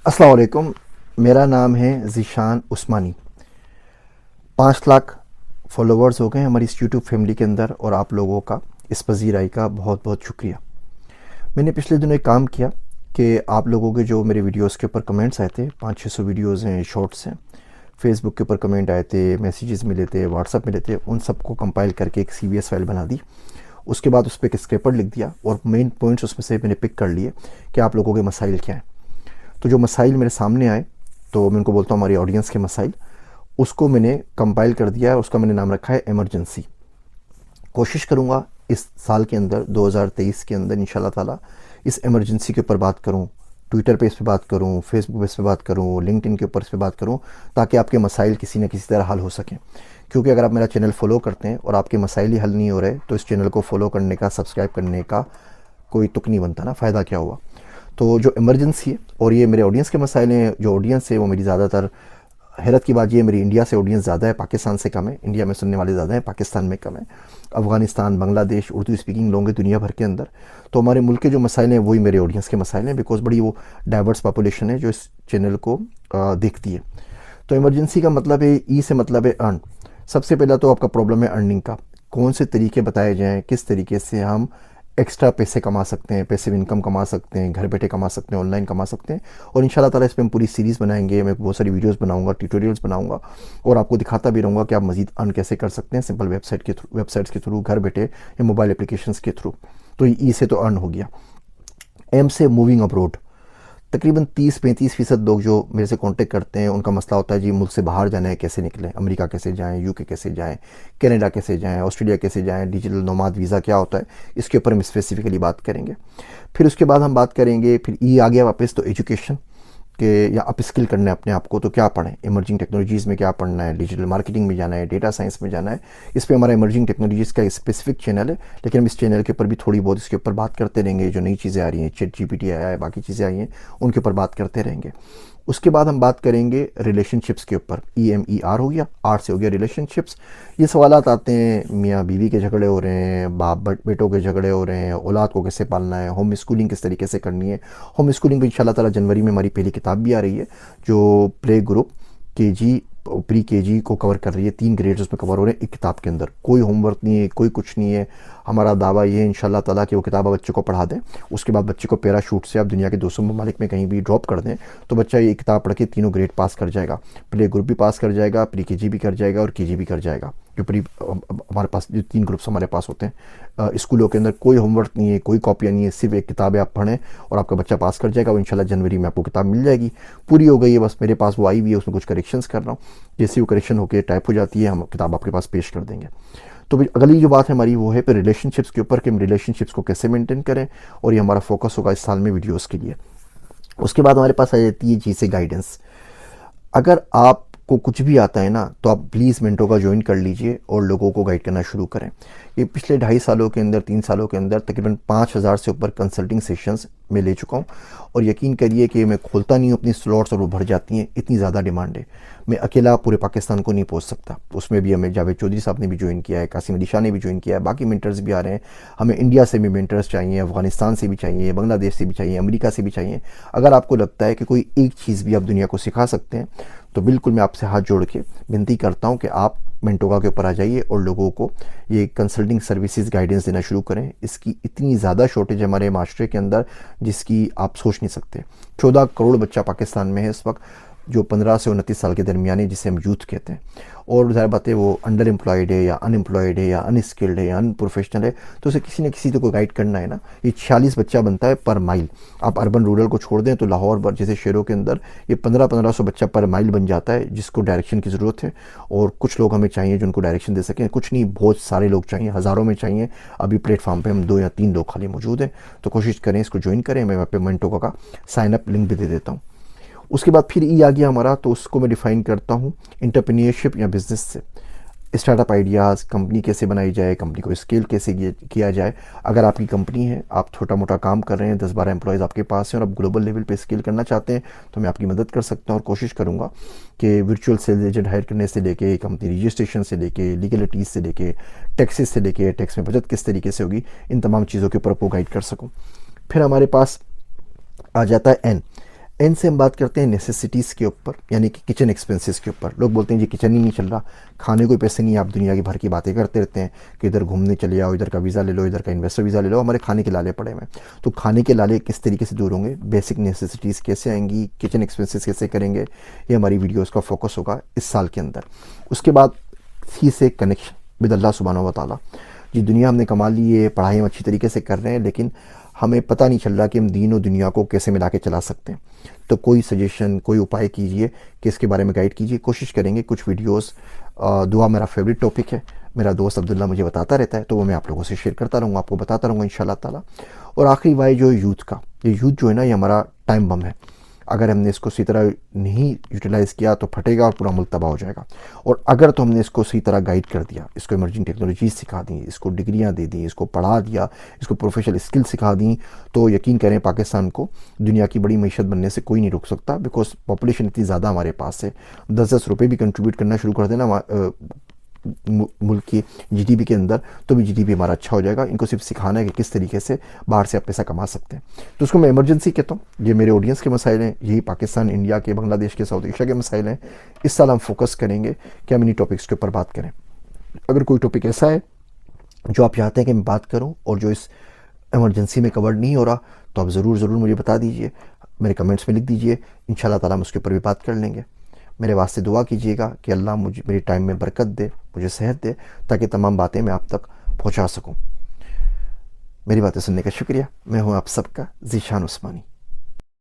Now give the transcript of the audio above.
अस्सलाम वालेकुम। मेरा नाम है ज़ीशान उस्मानी। 5 लाख फॉलोवर्स हो गए हमारी इस यूट्यूब फैमिली के अंदर और आप लोगों का इस पज़ीराई का बहुत बहुत शुक्रिया। मैंने पिछले दिनों एक काम किया कि आप लोगों के जो मेरे वीडियोस के ऊपर कमेंट्स आए थे, 500-600 वीडियोस हैं, शॉर्ट्स हैं, फेसबुक के ऊपर कमेंट आए थे, मैसेजेस मिले थे, व्हाट्सअप मिले थे, उन सबको कंपाइल करके एक CVS फाइल बना दी। उसके बाद उस पर एक स्क्रैपर लिख दिया और मेन पॉइंट्स उसमें से मैंने पिक कर लिए कि आप लोगों के मसाइल क्या हैं। तो जो मसाइल मेरे सामने आए, तो मैं उनको बोलता हूँ हमारी ऑडियंस के मसाइल, उसको मैंने कंपाइल कर दिया है। उसका मैंने नाम रखा है इमरजेंसी। कोशिश करूँगा इस साल के अंदर 2023 के अंदर इंशाल्लाह ताला इस इमरजेंसी के ऊपर बात करूँ, ट्विटर पे इस पे बात करूँ, फेसबुक पे इस पे बात करूँ, लिंक्डइन के ऊपर इस पे बात करूँ, ताकि आपके मसाइल किसी न किसी तरह हल हो सकें। क्योंकि अगर आप मेरा चैनल फॉलो करते हैं और आपके मसाइल ही हल नहीं हो रहे, तो इस चैनल को फॉलो करने का, सब्सक्राइब करने का कोई तुक नहीं बनता ना, फ़ायदा क्या हुआ। तो जो इमरजेंसी है और ये मेरे ऑडियंस के मसाइल हैं, जो ऑडियंस है वो मेरी ज़्यादातर, हैरत की बात ये, मेरी इंडिया से ऑडियंस ज़्यादा है, पाकिस्तान से कम है। इंडिया में सुनने वाले ज़्यादा हैं, पाकिस्तान में कम है। अफ़गानिस्तान, बांग्लादेश, उर्दू स्पीकिंग लोग हैं दुनिया भर के अंदर। तो हमारे मुल्क के जो मसाइल हैं वही मेरे ऑडियंस के मसाइल हैं, बिकॉज बड़ी वो डाइवर्स पॉपुलेशन है जो इस चैनल को देखती है। तो इमरजेंसी का मतलब है, ई से मतलब है अर्न। सबसे पहला तो आपका प्रॉब्लम है अर्निंग का। कौन से तरीके बताए जाएँ, किस तरीके से हम एक्स्ट्रा पैसे कमा सकते हैं, पैसिव इनकम कमा सकते हैं, घर बैठे कमा सकते हैं, ऑनलाइन कमा सकते हैं। और इंशाल्लाह ताला इस पे हम पूरी सीरीज़ बनाएंगे। मैं बहुत सारी वीडियोस बनाऊंगा, ट्यूटोरियल्स बनाऊंगा और आपको दिखाता भी रहूँगा कि आप मज़ीद अर्न कैसे कर सकते हैं सिंपल वेबसाइट्स के थ्रू, घर बैठे या मोबाइल एप्लीकेशंस के थ्रू। तो ई से तो अर्न हो गया। एम से मूविंग अब्रोड। तकरीबन 30-35% लोग जो मेरे से कांटेक्ट करते हैं, उनका मसला होता है जी मुल्क से बाहर जाना है, कैसे निकलें, अमेरिका कैसे जाएं, यूके कैसे जाएं, कनाडा कैसे जाएं, ऑस्ट्रेलिया कैसे जाएं, डिजिटल नोमाद वीज़ा क्या होता है, इसके ऊपर हम स्पेसिफिकली बात करेंगे। फिर उसके बाद हम बात करेंगे, फिर ई आ गया वापस, तो एजुकेशन के या अप स्किल करना है अपने आप को, तो क्या पढ़ें, इमर्जिंग टेक्नोलॉजीज़ में क्या पढ़ना है, डिजिटल मार्केटिंग में जाना है, डेटा साइंस में जाना है। इस पर हमारा इमर्जिंग टेक्नोलॉजीज़ का स्पेसिफिक चैनल है, लेकिन हम इस चैनल के ऊपर भी थोड़ी बहुत इसके ऊपर बात करते रहेंगे। जो नई चीज़ें आ रही हैं, ChatGPT आया है, बाकी चीज़ें आई हैं, उनके ऊपर बात करते रहेंगे। उसके बाद हम बात करेंगे रिलेशनशिप्स के ऊपर। EMER हो गया, आर से हो गया रिलेशनशिप्स। ये सवालात आते हैं, मियाँ बीवी के झगड़े हो रहे हैं, बाप बेटों के झगड़े हो रहे हैं, औलाद को कैसे पालना है, होम स्कूलिंग किस तरीके से करनी है। होम स्कूलिंग भी इंशाल्लाह ताला जनवरी में हमारी पहली किताब भी आ रही है, जो play group KG pre KG को कवर कर रही है। 3 ग्रेड्स उसमें कवर हो रहे हैं एक किताब के अंदर। कोई होमवर्क नहीं है, कोई कुछ नहीं है। हमारा दावा ये है इंशाल्लाह ताला कि वो किताब बच्चे को पढ़ा दें, उसके बाद बच्चे को पैराशूट से आप दुनिया के 200 ममालिक में कहीं भी ड्रॉप कर दें, तो बच्चा ये किताब पढ़ के तीनों ग्रेड पास कर जाएगा। प्ले ग्रुप भी पास कर जाएगा, प्री KG भी कर जाएगा और KG भी कर जाएगा। जो प्री हमारे पास जो 3 ग्रुप्स हमारे पास होते हैं स्कूलों के अंदर, कोई होमवर्क नहीं है, कोई कॉपियाँ नहीं है, सिर्फ एक किताब है, आप पढ़ें और आपका बच्चा पास कर जाएगा। वो इंशाल्लाह जनवरी में आपको किताब मिल जाएगी। पूरी हो गई है, बस मेरे पास वो आई हुई है, उसमें कुछ करेक्शंस कर रहा हूँ। जैसे वो करेक्शन होकर टाइप हो जाती है, हम किताब आपके पास पेश कर देंगे। तो अगली जो बात है हमारी वो है फिर रिलेशनशिप्स के ऊपर, कि हम रिलेशनशिप्स को कैसे मेंटेन करें, और ये हमारा फोकस होगा इस साल में वीडियोस के लिए। उसके बाद हमारे पास आ जाती है जी से गाइडेंस। अगर आपको कुछ भी आता है ना, तो आप प्लीज़ मेंटो का ज्वाइन कर लीजिए और लोगों को गाइड करना शुरू करें। ये पिछले 2.5 सालों के अंदर, 3 सालों के अंदर तकरीबन 5,000 से ऊपर कंसल्टिंग सेशंस मैं ले चुका हूँ। और यकीन करिए कि मैं खोलता नहीं हूँ अपनी स्लॉट्स और वो भर जाती हैं, इतनी ज़्यादा डिमांड है। मैं अकेला पूरे पाकिस्तान को नहीं पहुँच सकता। उसमें भी हमें जावेद चौधरी साहब ने भी ज्वाइन किया है, कासिम अली शाह ने भी ज्वाइन किया है, बाकी मेंटर्स भी आ रहे हैं। हमें इंडिया से भी मेंटर्स चाहिए, अफगानिस्तान से भी चाहिए, बांग्लादेश से भी चाहिए, अमेरिका से भी चाहिए। अगर आपको लगता है कि कोई एक चीज़ भी आप दुनिया को सिखा सकते हैं, तो बिल्कुल मैं आपसे हाथ जोड़ के विनती करता हूँ कि आप मेंटोगा के ऊपर आ जाइए और लोगों को ये कंसल्टिंग सर्विसेज गाइडेंस देना शुरू करें। इसकी इतनी ज़्यादा शॉर्टेज है हमारे माशरे के अंदर, जिसकी आप सोच नहीं सकते। 14 करोड़ बच्चा पाकिस्तान में है इस वक्त, जो 15 से 29 साल के दरमियान है, जिसे हम यूथ कहते हैं। और ज़ाहिर बात है वो अंडर एम्प्लॉयड है या अनएम्प्लॉयड है या अनस्किल्ड है या अनप्रोफेशनल है, तो उसे किसी न किसी को गाइड करना है ना। ये 46 बच्चा बनता है पर माइल। आप अर्बन रूरल को छोड़ दें तो लाहौर पर जैसे शहरों के अंदर ये 1500 बच्चा पर माइल बन जाता है, जिसको डायरेक्शन की ज़रूरत है। और कुछ लोग हमें चाहिए जो उनको डायरेक्शन दे सकें। कुछ नहीं, बहुत सारे लोग चाहिए, हज़ारों में चाहिए। अभी प्लेटफॉर्म पर हम 2 या 3 लोग खाली मौजूद हैं, तो कोशिश करें इसको ज्वाइन करें। मैं पेमेंटो का साइन अप लिंक भी दे देता हूँ। उसके बाद फिर ई आ गया हमारा, तो उसको मैं डिफ़ाइन करता हूँ एंटरप्रेन्योरशिप या बिज़नेस से। स्टार्टअप आइडियाज़, कंपनी कैसे बनाई जाए, कंपनी को स्केल कैसे किया जाए। अगर आपकी कंपनी है, आप छोटा मोटा काम कर रहे हैं, 10-12 एम्प्लॉयज़ आपके पास हैं और आप ग्लोबल लेवल पे स्केल करना चाहते हैं, तो मैं आपकी मदद कर सकता हूँ। और कोशिश करूँगा कि वर्चुअल सेल्स एजेंट हायर करने से लेके, कंपनी रजिस्ट्रेशन से लेके, लीगलिटीज़ से लेके, टैक्सेस से लेके, टैक्स में बचत किस तरीके से होगी, इन तमाम चीज़ों के ऊपर आपको गाइड कर सकूँ। फिर हमारे पास आ जाता है एंड से हम बात करते हैं नेसेसिटीज़ के ऊपर, यानी कि किचन एक्सपेंसेस के ऊपर। लोग बोलते हैं जी किचन ही नहीं चल रहा, खाने को पैसे नहीं, आप दुनिया की भर की बातें करते रहते हैं कि इधर घूमने चले जाओ, इधर का वीज़ा ले लो, इधर का इन्वेस्टर वीज़ा ले लो, हमारे खाने के लाले पड़े हुए हैं। तो खाने के लाले किस तरीके से दूर होंगे, बेसिक नेसेसिटीज़ कैसे आएंगी, किचन एक्सपेंसेस कैसे करेंगे, ये हमारी वीडियोज़ का फोकस होगा इस साल के अंदर। उसके बाद ही से कनेक्शन विद अल्लाह सुब्हानहू व तआला। जी दुनिया हमने कमा ली है, पढ़ाई हम अच्छी तरीके से कर रहे हैं, लेकिन हमें पता नहीं चल रहा कि हम दीन और दुनिया को कैसे मिला के चला सकते हैं। तो कोई सजेशन, कोई उपाय कीजिए कि इसके बारे में गाइड कीजिए। कोशिश करेंगे कुछ वीडियोस, दुआ मेरा फेवरेट टॉपिक है, मेरा दोस्त अब्दुल्ला मुझे बताता रहता है, तो वो मैं आप लोगों से शेयर करता रहूँगा, आपको बताता रहूँगा इंशाल्लाह ताला। और आखिरी वाई जो यूथ का, ये यूथ जो है ना, ये हमारा टाइम बम है। अगर हमने इसको सही तरह नहीं यूटिलाइज़ किया तो फटेगा और पूरा मुल्क तबाह हो जाएगा। और अगर तो हमने इसको सही तरह गाइड कर दिया, इसको इमर्जिंग टेक्नोलॉजीज सिखा दी, इसको डिग्रियां दे दी, इसको पढ़ा दिया, इसको प्रोफेशनल स्किल सिखा दी, तो यकीन करें पाकिस्तान को दुनिया की बड़ी मीशत बनने से कोई नहीं रोक सकता। बिकॉज पॉपुलेशन इतनी ज़्यादा हमारे पास है। 10-10 रुपये भी कंट्रीब्यूट करना शुरू कर देना मुल्क की जीडीपी के अंदर, तो भी जीडीपी हमारा अच्छा हो जाएगा। इनको सिर्फ सिखाना है कि किस तरीके से बाहर से आप पैसा कमा सकते हैं। तो उसको मैं इमरजेंसी कहता हूँ। ये मेरे ऑडियंस के मसाइल हैं, यही पाकिस्तान, इंडिया के, बांग्लादेश के, साउथ एशिया के मसाइल हैं। इस साल हम फोकस करेंगे कि हम इन्हीं टॉपिक्स के ऊपर बात करें। अगर कोई टॉपिक ऐसा है जो आप चाहते हैं कि मैं बात करूँ और जो इस इमरजेंसी में कवर नहीं हो रहा, तो आप ज़रूर मुझे बता दीजिए, मेरे कमेंट्स में लिख दीजिए। इंशाल्लाह ताला हम उसके ऊपर भी बात कर लेंगे। मेरे वास्ते दुआ कीजिएगा कि अल्लाह मुझे मेरे टाइम में बरकत दे, मुझे सेहत दे, ताकि तमाम बातें मैं आप तक पहुंचा सकूं। मेरी बातें सुनने का शुक्रिया। मैं हूं आप सबका ज़ीशान उस्मानी।